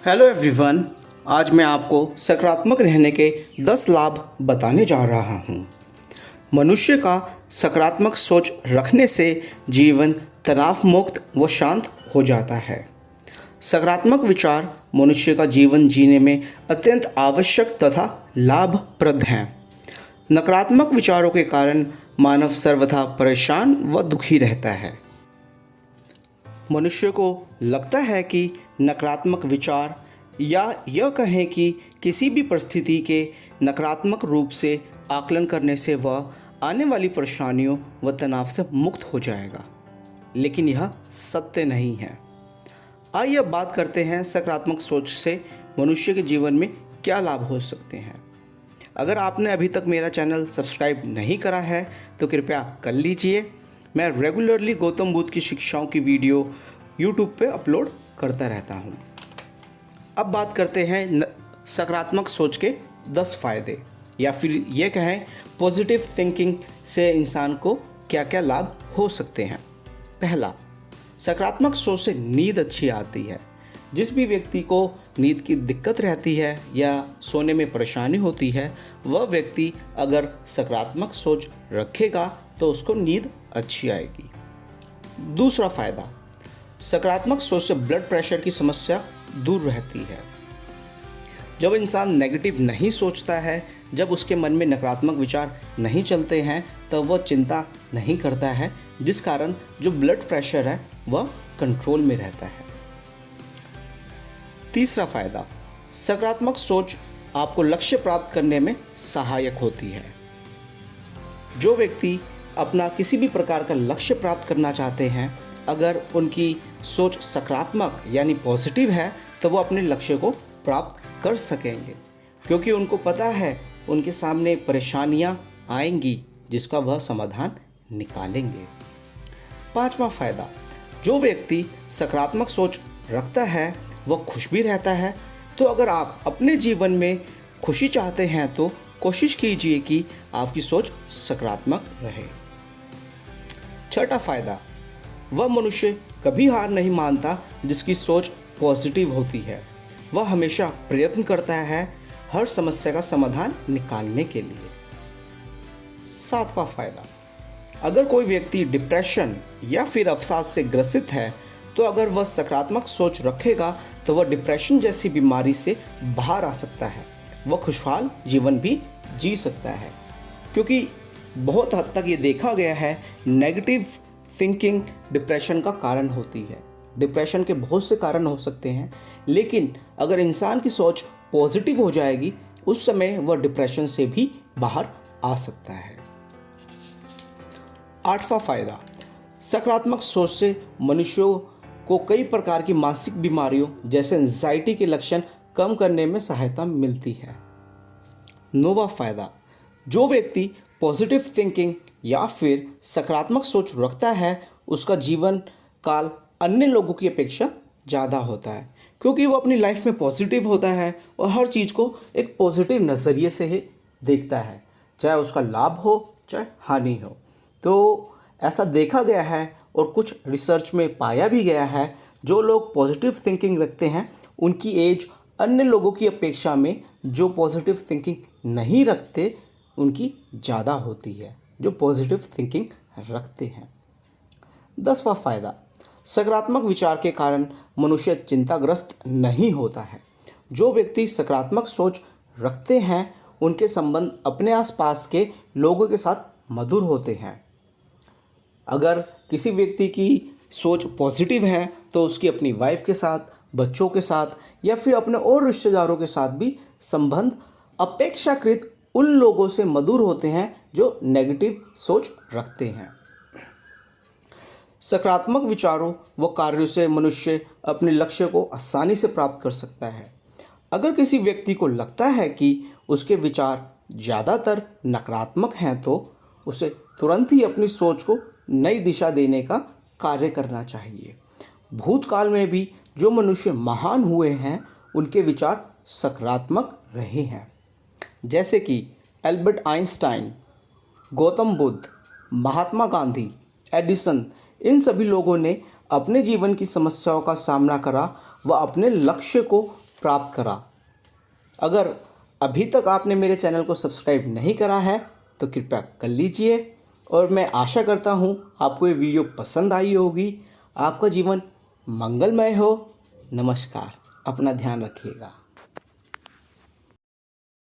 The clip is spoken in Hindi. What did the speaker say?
Hello everyone. आज मैं आपको सकारात्मक रहने के 10 लाभ बताने जा रहा हूँ। मनुष्य का सकारात्मक सोच रखने से जीवन तनाव मुक्त व शांत हो जाता है। सकारात्मक विचार मनुष्य का जीवन जीने में अत्यंत आवश्यक तथा लाभप्रद हैं। नकारात्मक विचारों के कारण मानव सर्वथा परेशान व दुखी रहता है। मनुष्य को लगता है कि नकारात्मक विचार या यह कहें कि किसी भी परिस्थिति के नकारात्मक रूप से आकलन करने से वह आने वाली परेशानियों व तनाव से मुक्त हो जाएगा, लेकिन यह सत्य नहीं है। आइए अब बात करते हैं सकारात्मक सोच से मनुष्य के जीवन में क्या लाभ हो सकते हैं। अगर आपने अभी तक मेरा चैनल सब्सक्राइब नहीं करा है तो कृपया कर लीजिए। मैं रेगुलरली गौतम बुद्ध की शिक्षाओं की वीडियो यूट्यूब पे अपलोड करता रहता हूँ। अब बात करते हैं सकारात्मक सोच के 10 फ़ायदे, या फिर ये कहें पॉजिटिव थिंकिंग से इंसान को क्या क्या लाभ हो सकते हैं। पहला, सकारात्मक सोच से नींद अच्छी आती है। जिस भी व्यक्ति को नींद की दिक्कत रहती है या सोने में परेशानी होती है, वह व्यक्ति अगर सकारात्मक सोच रखेगा तो उसको नींद अच्छी आएगी। दूसरा फ़ायदा, सकारात्मक सोच से ब्लड प्रेशर की समस्या दूर रहती है। जब इंसान नेगेटिव नहीं सोचता है, जब उसके मन में नकारात्मक विचार नहीं चलते हैं, तब वह चिंता नहीं करता है, जिस कारण जो ब्लड प्रेशर है वह कंट्रोल में रहता है। तीसरा फ़ायदा, सकारात्मक सोच आपको लक्ष्य प्राप्त करने में सहायक होती है। जो व्यक्ति अपना किसी भी प्रकार का लक्ष्य प्राप्त करना चाहते हैं, अगर उनकी सोच सकारात्मक यानी पॉजिटिव है तो वो अपने लक्ष्य को प्राप्त कर सकेंगे, क्योंकि उनको पता है उनके सामने परेशानियां आएंगी जिसका वह समाधान निकालेंगे। पांचवा फ़ायदा, जो व्यक्ति सकारात्मक सोच रखता है वह खुश भी रहता है। तो अगर आप अपने जीवन में खुशी चाहते हैं तो कोशिश कीजिए कि आपकी सोच सकारात्मक रहे। छठा फ़ायदा, वह मनुष्य कभी हार नहीं मानता जिसकी सोच पॉजिटिव होती है। वह हमेशा प्रयत्न करता है हर समस्या का समाधान निकालने के लिए। सातवां फ़ायदा, अगर कोई व्यक्ति डिप्रेशन या फिर अवसाद से ग्रसित है तो अगर वह सकारात्मक सोच रखेगा तो वह डिप्रेशन जैसी बीमारी से बाहर आ सकता है। वह खुशहाल जीवन भी जी सकता है, क्योंकि बहुत हद तक ये देखा गया है नेगेटिव थिंकिंग डिप्रेशन का कारण होती है। डिप्रेशन के बहुत से कारण हो सकते हैं, लेकिन अगर इंसान की सोच पॉजिटिव हो जाएगी उस समय वह डिप्रेशन से भी बाहर आ सकता है। आठवां फ़ायदा, सकारात्मक सोच से मनुष्यों को कई प्रकार की मानसिक बीमारियों जैसे एंजाइटी के लक्षण कम करने में सहायता मिलती है। नौवां फ़ायदा, जो व्यक्ति पॉजिटिव थिंकिंग या फिर सकारात्मक सोच रखता है उसका जीवन काल अन्य लोगों की अपेक्षा ज़्यादा होता है, क्योंकि वो अपनी लाइफ में पॉजिटिव होता है और हर चीज़ को एक पॉजिटिव नज़रिए से ही देखता है, चाहे उसका लाभ हो चाहे हानि हो। तो ऐसा देखा गया है और कुछ रिसर्च में पाया भी गया है, जो लोग पॉजिटिव थिंकिंग रखते हैं उनकी एज अन्य लोगों की अपेक्षा में जो पॉजिटिव थिंकिंग नहीं रखते उनकी ज़्यादा होती है, जो पॉजिटिव थिंकिंग रखते हैं। 10वां फ़ायदा, सकारात्मक विचार के कारण मनुष्य चिंताग्रस्त नहीं होता है। जो व्यक्ति सकारात्मक सोच रखते हैं उनके संबंध अपने आसपास के लोगों के साथ मधुर होते हैं। अगर किसी व्यक्ति की सोच पॉजिटिव है तो उसकी अपनी वाइफ के साथ, बच्चों के साथ या फिर अपने और रिश्तेदारों के साथ भी संबंध अपेक्षाकृत उन लोगों से मधुर होते हैं जो नेगेटिव सोच रखते हैं। सकारात्मक विचारों व कार्यों से मनुष्य अपने लक्ष्य को आसानी से प्राप्त कर सकता है। अगर किसी व्यक्ति को लगता है कि उसके विचार ज़्यादातर नकारात्मक हैं तो उसे तुरंत ही अपनी सोच को नई दिशा देने का कार्य करना चाहिए। भूतकाल में भी जो मनुष्य महान हुए हैं उनके विचार सकारात्मक रहे हैं, जैसे कि Albert Einstein, Gautam Buddha, Mahatma Gandhi, Edison. इन सभी लोगों ने अपने जीवन की समस्याओं का सामना करा व अपने लक्ष्य को प्राप्त करा। अगर अभी तक आपने मेरे चैनल को सब्सक्राइब नहीं करा है तो कृपया कर लीजिए और मैं आशा करता हूँ आपको ये वीडियो पसंद आई होगी। आपका जीवन मंगलमय हो। नमस्कार, अपना ध्यान रखिएगा।